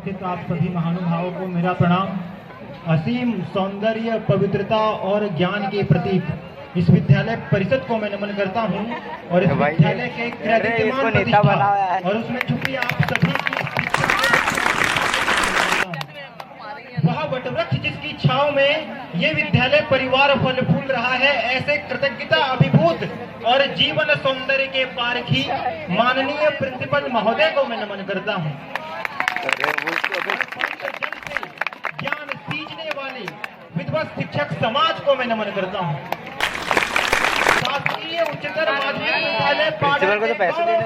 स्थित आप सभी महानुभावों को मेरा प्रणाम। असीम सौंदर्य, पवित्रता और ज्ञान के प्रतीक इस विद्यालय परिषद को मैं नमन करता हूँ और इस विद्यालय के कीर्तिमान प्रतिष्ठा और उसमें छुपी आप सभी की वह वटवृक्ष जिसकी छांव में ये विद्यालय परिवार फल फूल रहा है, ऐसे कृतज्ञता अभिभूत और जीवन सौंदर्य के पारखी माननीय प्रिंसिपल महोदय को मैं नमन करता हूँ। ज्ञान सींचने वाले विद्वत शिक्षक समाज को मैं नमन करता हूँ। शासकीय उच्चतर माध्यमिक विद्यालय पाटन को तो पैसे देने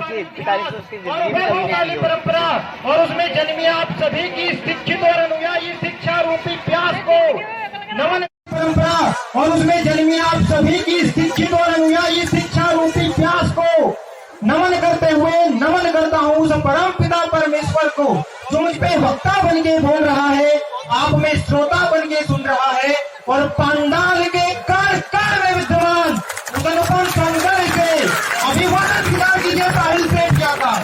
चाहिए परंपरा और उसमें जन्मी आप सभी की शिक्षित और अनुयायी शिक्षा रूपी प्यास को नमन परंपरा और उसमें जन्मी आप सभी की शिक्षित और अनुयायी शिक्षा रूपी प्यास को नमन करते हुए नमन करता हूँ उस परम पिता परमेश्वर को जो मुझ पे वक्ता बन के बोल रहा है, आप में श्रोता बन के सुन रहा है और पंडाल के कर कर में विद्यमान उस अनुपम सौंदर्य से अभिवादन विदा कीजिए साहिल सेठ का।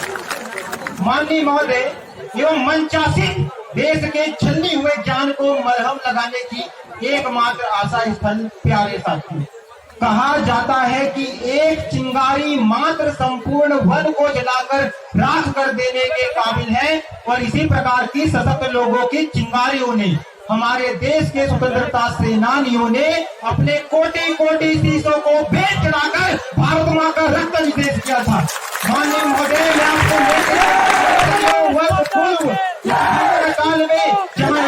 माननीय महोदय एवं मंचासीन देश के छलनी हुए ज्ञान को मरहम लगाने की एकमात्र आशा स्थल प्यारे साथी। कहा जाता है कि एक चिंगारी मात्र संपूर्ण वन को जलाकर राख कर देने के काबिल है और इसी प्रकार की सशक्त लोगों की चिंगारियों ने हमारे देश के स्वतंत्रता सेनानियों ने अपने कोटि कोटि शीशों को बेच चढ़ाकर भारत मां का रक्त निवेश किया था। माननीय महोदय मैं आपको काल में जहाँ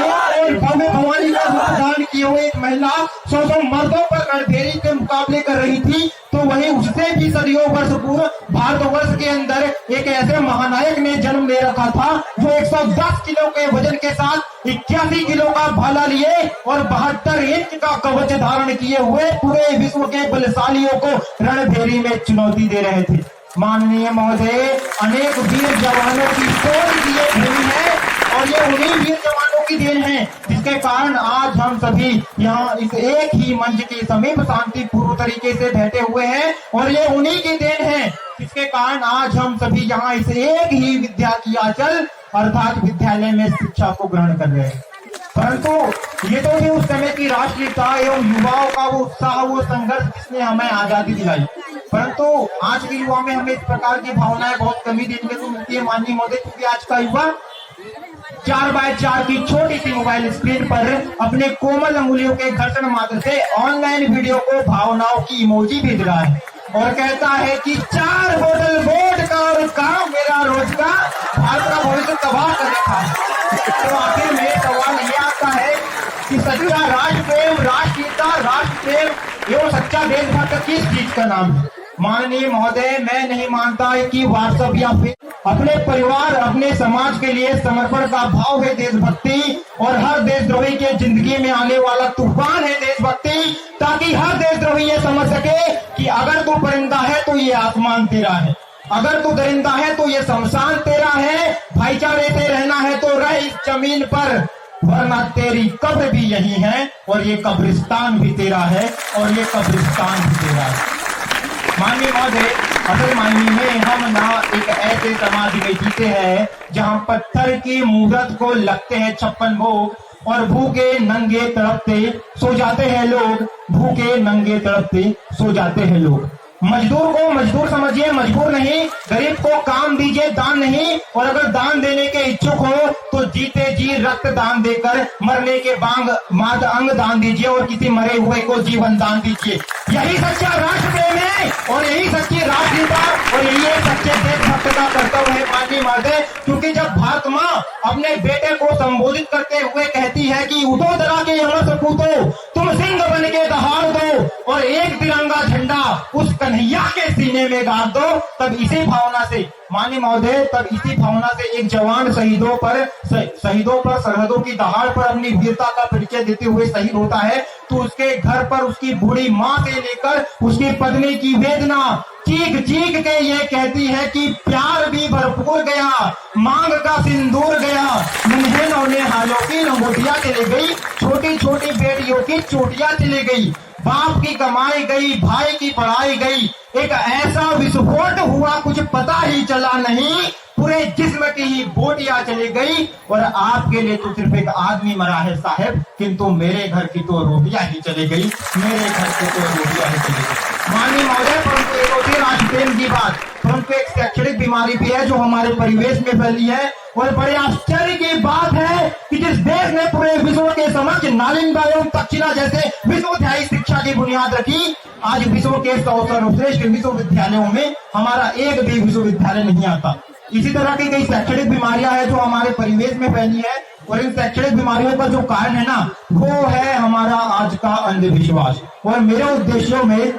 भव्य भवानी का दान किए हुए एक महिला 100 मर्दों पर रणभेरी के मुकाबले कर रही थी, तो वहीं उससे भी सदियों वर्ष पूर्व भारतवर्ष के अंदर एक ऐसे महानायक ने जन्म ले रखा था जो 110 किलो के वजन के साथ 81 किलो का भाला लिए और 72 इंच का कवच धारण किए हुए पूरे विश्व के बलशालियों को रणभेरी में चुनौती दे रहे थे। माननीय महोदय अनेक वीर जवानों की सोच दिए भूमि है और ये उन्हीं वीर जवानों की देन है जिसके कारण आज हम सभी यहाँ इस एक ही मंच के समीप शांति पूर्व तरीके से बैठे हुए हैं और ये उन्हीं की देन है जिसके कारण आज हम सभी यहाँ इस एक ही विद्या की आंचल अर्थात विद्यालय में शिक्षा को ग्रहण कर रहे हैं। परंतु ये तो भी उस समय की राष्ट्रीयता एवं युवाओं का वो उत्साह, वो संघर्ष जिसने हमें आजादी दिलाई, परंतु आज के युवा में हमें इस प्रकार की भावनाएं बहुत कमी देखने को मिलती है। माननीय महोदय क्योंकि आज का युवा 4x4 की छोटी सी मोबाइल स्क्रीन पर अपने कोमल अंगुलियों के घर्षण मात्र से ऑनलाइन वीडियो को भावनाओं की इमोजी भेज रहा है और कहता है कि 4 बोतल वोडका और काम मेरा रोज का भारत का भविष्य तबाह कर रखा है। तो आखिर में सवाल ये आता है कि सच्चा राष्ट्र प्रेम, राष्ट्रीयता, राष्ट्र प्रेम एवं सच्चा देशभक्त किस चीज का नाम है? माननीय महोदय मैं नहीं मानता कि व्हाट्सएप या फिर अपने परिवार, अपने समाज के लिए समर्पण का भाव है देशभक्ति और हर देशद्रोही के जिंदगी में आने वाला तूफान है देशभक्ति, ताकि हर देशद्रोही ये समझ सके कि अगर तू परिंदा है तो ये आसमान तेरा है, अगर तू दरिंदा है तो ये शमशान तेरा है, भाईचारे से रहना है तो रह इस जमीन पर, वरना तेरी कब्र भी यही है और ये कब्रिस्तान भी तेरा है और ये कब्रिस्तान भी तेरा है। माननीय महोदय असल मायने में हम ना एक ऐसे समाज में जीते हैं जहां पत्थर की मूर्त को लगते हैं 56 भोग और भूखे नंगे तड़पते सो जाते हैं लोग, भूखे नंगे तड़पते सो जाते हैं लोग। मजदूर को मजदूर समझिए, मजबूर नहीं, गरीब को काम दीजिए, दान नहीं, और अगर दान देने के इच्छुक हो तो जीते जी रक्त दान देकर मरने के बाद अंग दान दीजिए और किसी मरे हुए को जीवन दान दीजिए। यही सच्चा राष्ट्र प्रेम है और यही सच्ची राष्ट्रीयता और यही एक सच्चे देशभक्त का कर्तव्य है। माननीय महोदय क्योंकि जब भारत माँ अपने बेटे को संबोधित करते हुए कहती है कि उठो दरा के यहाँ से कूदो, तुम सिंह बन के दहाड़ दो और एक तिरंगा झंडा उस कन्हैया के सीने में गाड़ दो, तब इसी भावना से माननीय महोदय तब इसी भावना से एक जवान शहीदों पर सरहदों की दहाड़ पर अपनी वीरता का परिचय देते हुए शहीद होता है तो उसके घर पर उसकी बूढ़ी माँ से लेकर उसकी पत्नी की वेदना चीख चीख के ये कहती है कि प्यार भी भरपूर गया, मांग का सिंदूर गया, मुन्हे नौने हालों की लंगोटियां चली गई, छोटी छोटी बेटियों की चोटियां चली गई, बाप की कमाई गई, भाई की पढ़ाई गई, एक ऐसा विस्फोट हुआ कुछ पता ही चला नहीं, पूरे जिस्म की ही बोटियां चली गई और आपके लिए तो सिर्फ एक आदमी मरा है साहब, किंतु मेरे घर की तो रोटियां ही चली गई, मेरे घर की तो रोटियां ही चली गई। माननीय महोदय, परंतु एक होती है राष्ट्रप्रेम की बात, परंतु एक शैक्षणिक बीमारी भी है जो हमारे परिवेश में फैली है। और बड़े आश्चर्य की बात है कि जिस देश ने पूरे विश्व के समक्ष नालंदा एवं तक्षशिला जैसे विश्वविद्यालय शिक्षा की बुनियाद रखी, आज विश्व के सर्वश्रेष्ठ विश्वविद्यालयों में हमारा एक भी विश्वविद्यालय नहीं आता। इसी तरह की कई शैक्षणिक बीमारियां हैं जो हमारे परिवेश में फैली है, और इन शैक्षणिक बीमारियों का जो कारण है ना, वो है हमारा आज का अंधविश्वास। और मेरे उद्देश्यों में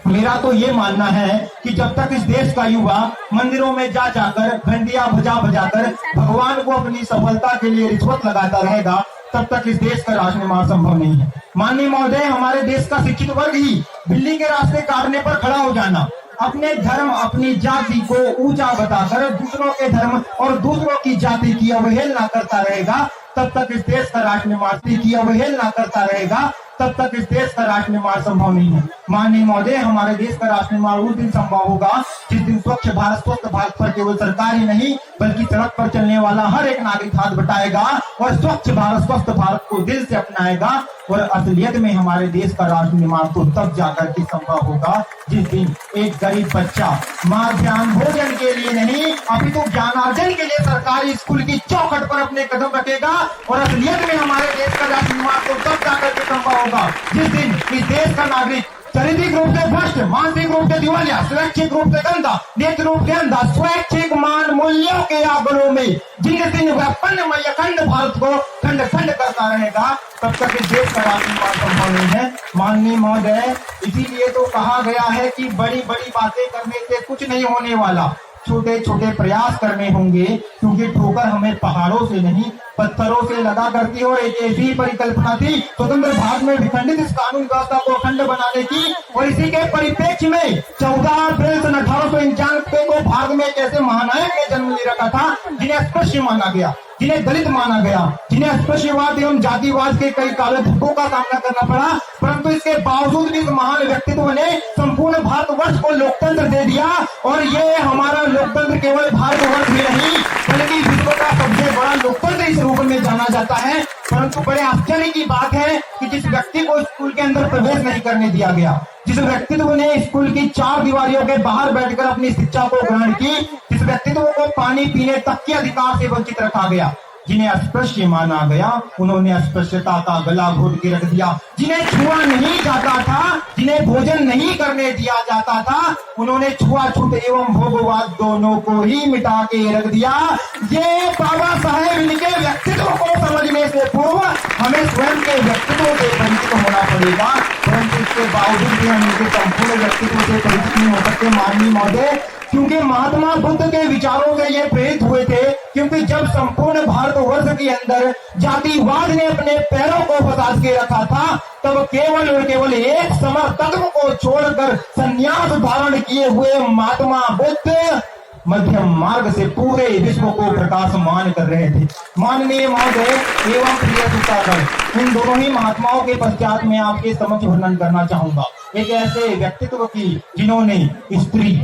मेरा तो ये मानना है कि जब तक इस देश का युवा मंदिरों में जा जाकर घंटियां बजा बजाकर भगवान को अपनी सफलता के लिए रिश्वत लगाता रहेगा, तब तक इस देश का राष्ट्र निर्माण संभव नहीं है। माननीय महोदय, हमारे देश का शिक्षित वर्ग ही बिल्ली के रास्ते काटने पर खड़ा हो जाना, अपने धर्म अपनी जाति को ऊंचा बताकर दूसरों के धर्म और दूसरों की जाति की अवहेलना करता रहेगा, तब तक इस देश का राष्ट्र निर्माण की अवहेलना करता रहेगा, तब तक इस देश का राष्ट्र निर्माण संभव नहीं है। माननीय महोदय, हमारे देश का राष्ट्र निर्माण उस दिन संभव होगा जिस दिन स्वच्छ भारत स्वस्थ भारत पर केवल सरकार ही नहीं बल्कि सड़क पर चलने वाला हर एक नागरिक हाथ बटाएगा और स्वच्छ भारत स्वस्थ भारत को दिल से अपनाएगा। और असलियत में हमारे देश का राष्ट्र निर्माण तो तब जाकर के संभव होगा जिस दिन एक गरीब बच्चा मध्याह्न भोजन के लिए नहीं अपितु ज्ञानार्जन के लिए सरकारी स्कूल की चौखट पर अपने कदम रखेगा। और असलियत में हमारे देश का राष्ट्र निर्माण तो तब जाकर के संभव होगा जिस दिन इस देश का नागरिक शारीरिक रूप से भ्रष्ट, मानसिक रूप से दिवालिया, स्वैच्छिक रूप से गंदा, नेत्र रूप से अंधा, स्वैच्छिक मान मूल्यों के आंकड़ों में जिन दिन व्यापन्नमय अखंड भारत को खंड खंड करता रहेगा, तब तक इस देश का राष्ट्र निर्माण संभव नहीं है। माननीय महोदय, इसीलिए तो कहा गया है कि बड़ी बड़ी बातें करने से कुछ नहीं होने वाला, छोटे छोटे प्रयास करने होंगे, क्योंकि ठोकर हमें पहाड़ों से नहीं पत्थरों से लगा करती। और एक ऐसी परिकल्पना थी स्वतंत्र भारत में विखंडित इस कानून व्यवस्था को अखंड बनाने की, और इसी के परिप्रेक्ष्य में 14 अप्रैल सन 1891 को भारत में एक ऐसे महानायक ने जन्म ले रखा था जिन्हें अस्पृश्य माना गया, जिन्हें दलित माना गया, जिन्हें अस्पृश्यवाद एवं जातिवाद के कई काले धक्कों का सामना करना पड़ा, परंतु इसके बावजूद भी इस महान व्यक्तित्व ने संपूर्ण भारतवर्ष को लोकतंत्र दे दिया। और ये हमारा लोकतंत्र केवल भारतवर्ष ही नहीं बल्कि विश्व का सबसे बड़ा लोकतंत्र इस रूप में जाना जाता है। परंतु बड़े आश्चर्य की बात है कि जिस व्यक्ति को स्कूल के अंदर प्रवेश नहीं करने दिया गया, जिस व्यक्तित्व ने स्कूल की 4 दीवारियों के बाहर बैठकर अपनी शिक्षा को ग्रहण की, जिस व्यक्तित्व को पानी पीने तक के अधिकार से वंचित रखा गया, जिन्हें अस्पृश्य माना गया, उन्होंने अस्पृश्यता का गला घोट के रख दिया। जिन्हें छुआ नहीं जाता था, जिन्हें भोजन नहीं करने दिया जाता था, उन्होंने छुआछूत एवं भोगवाद दोनों को ही मिटा के रख दिया। ये बाबा साहेब इनके व्यक्तित्व को समझने से पूर्व हमें स्वयं के व्यक्तित्व से परिचित होना पड़ेगा, परंतु इसके बावजूद भी हम इनके संपूर्ण व्यक्तित्व से परिचित नहीं हो सकते। माननीय महोदय, क्योंकि महात्मा बुद्ध के विचारों से ये प्रेरित हुए थे, क्योंकि जब संपूर्ण भारतवर्ष के अंदर जातिवाद ने अपने पैरों को फंसा के रखा था, तब केवल और केवल एक समर्थत्व को छोड़कर संन्यास धारण किए हुए महात्मा बुद्ध मध्यम मार्ग से पूरे विश्व को प्रकाशमान कर रहे थे। माननीय महोदय एवं प्रिय श्रोतागण, इन दोनों ही महात्माओं के पश्चात में आपके समक्ष वर्णन करना चाहूंगा एक ऐसे व्यक्तित्व की जिन्होंने स्त्री,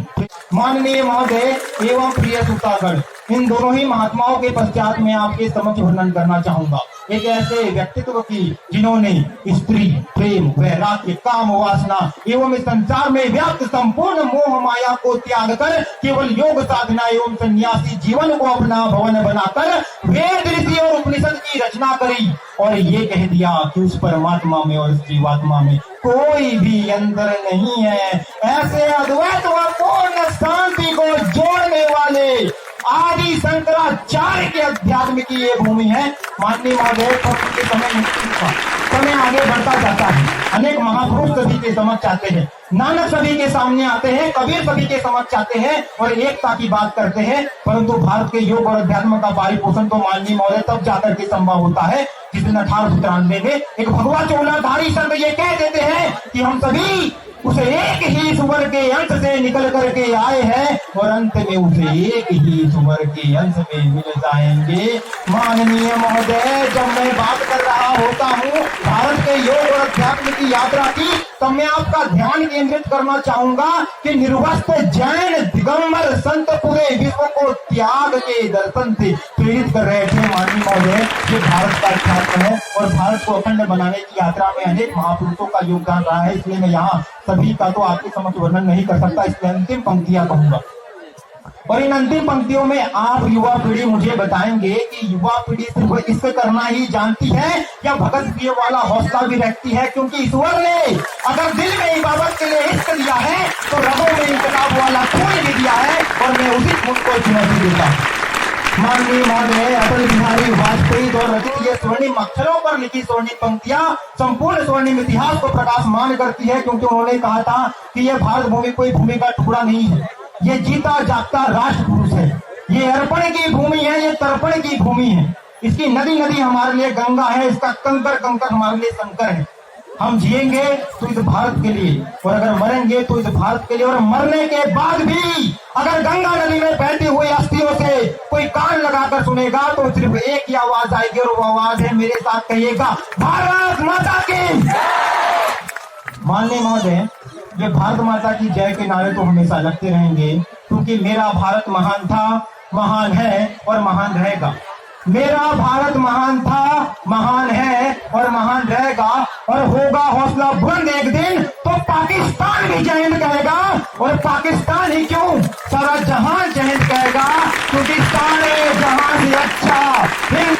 माननीय महोदय एवं प्रिय श्रोतागण, इन दोनों ही महात्माओं के पश्चात में आपके समक्ष वर्णन करना चाहूंगा एक ऐसे व्यक्तित्व की जिन्होंने स्त्री, प्रेम, वैराग्य, काम, वासना एवं इस संसार में व्याप्त संपूर्ण मोह माया को त्याग कर केवल योग साधना एवं सन्यासी जीवन को अपना भवन बनाकर वेद, ऋषि और उपनिषद की रचना करी और ये कह दिया कि उस परमात्मा में और इस जीवात्मा में कोई भी अंतर नहीं है। ऐसे अद्वैत व पूर्ण शांति को जोड़ने वाले आदि शंकराचार्य के अध्यात्म की ये भूमि है। माननीय महोदय, के समय आगे बढ़ता जाता है, अनेक महापुरुष सभी के समक्ष आते हैं, नानक सभी के सामने आते हैं, कबीर सभी के समक्ष आते हैं और एकता की बात करते हैं, परंतु भारत के योग और अध्यात्म का पारिपोषण तो माननीय महोदय तब जाकर के संभव होता है जिस दिन 1893 में एक भगवा चोलाधारी संत ये कह देते हैं कि हम सभी उस एक ही सुवर के अंश से निकल करके आए हैं और अंत में उसे एक ही सुवर के अंश में मिल जाएंगे। माननीय महोदय, जब मैं बात कर रहा होता हूँ भारत के योग और अध्यात्म की यात्रा की, तो मैं आपका ध्यान केंद्रित करना चाहूंगा कि निर्वस्त्र जैन दिगंबर संत पूरे विश्व को त्याग के दर्शन से प्रेरित कर रहे थे। माननीय महोदय, ये भारत का इतिहास है और भारत को अखंड बनाने की यात्रा में अनेक महापुरुषों का योगदान रहा है। इसलिए मैं यहाँ सभी का तो आपके समक्ष वर्णन नहीं कर सकता, इसलिए अंतिम पंक्तियां कहूंगा। और इन अंतिम पंक्तियों में आप युवा पीढ़ी मुझे बताएंगे कि युवा पीढ़ी सिर्फ इससे करना ही जानती है या भगत प्रिय वाला हौसला भी रखती है, क्योंकि ईश्वर ने अगर दिल में इबादत के लिए इश्क दिया है तो रगों में इंकलाब वाला खून भी दिया है, और मैं उसी खून को चुनौती देता हूँ। माननीय महोदय, अटल बिहारी वाजपेयी द्वारा रचित ये स्वर्णिम अक्षरों पर लिखी स्वर्णिम पंक्तियां संपूर्ण स्वर्णिम इतिहास को प्रकाशमान करती है, क्योंकि उन्होंने कहा था कि यह भारत भूमि कोई भूमि का टुकड़ा नहीं है, ये जीता जागता राष्ट्र पुरुष है, ये अर्पण की भूमि है, ये तर्पण की भूमि है। इसकी नदी नदी हमारे लिए गंगा है, इसका कंकर कंकर हमारे लिए शंकर है। हम जिएंगे तो इस भारत के लिए, और अगर मरेंगे तो इस भारत के लिए, और मरने के बाद भी अगर गंगा नदी में बहती हुई अस्थियों से कोई कान लगाकर सुनेगा तो सिर्फ एक ही आवाज आएगी, और वो आवाज है, मेरे साथ कहिएगा, भारत माता की। माननीय महोदय, ये भारत माता की जय के नारे तो हमेशा लगते रहेंगे, क्योंकि मेरा भारत महान था, महान है और महान रहेगा। मेरा भारत महान था, महान है और महान रहेगा, और होगा हौसला बुलंद एक दिन तो पाकिस्तान भी जय हिंद कहेगा, और पाकिस्तान ही क्यों, सारा जहां जय हिंद कहेगा, क्योंकि सारे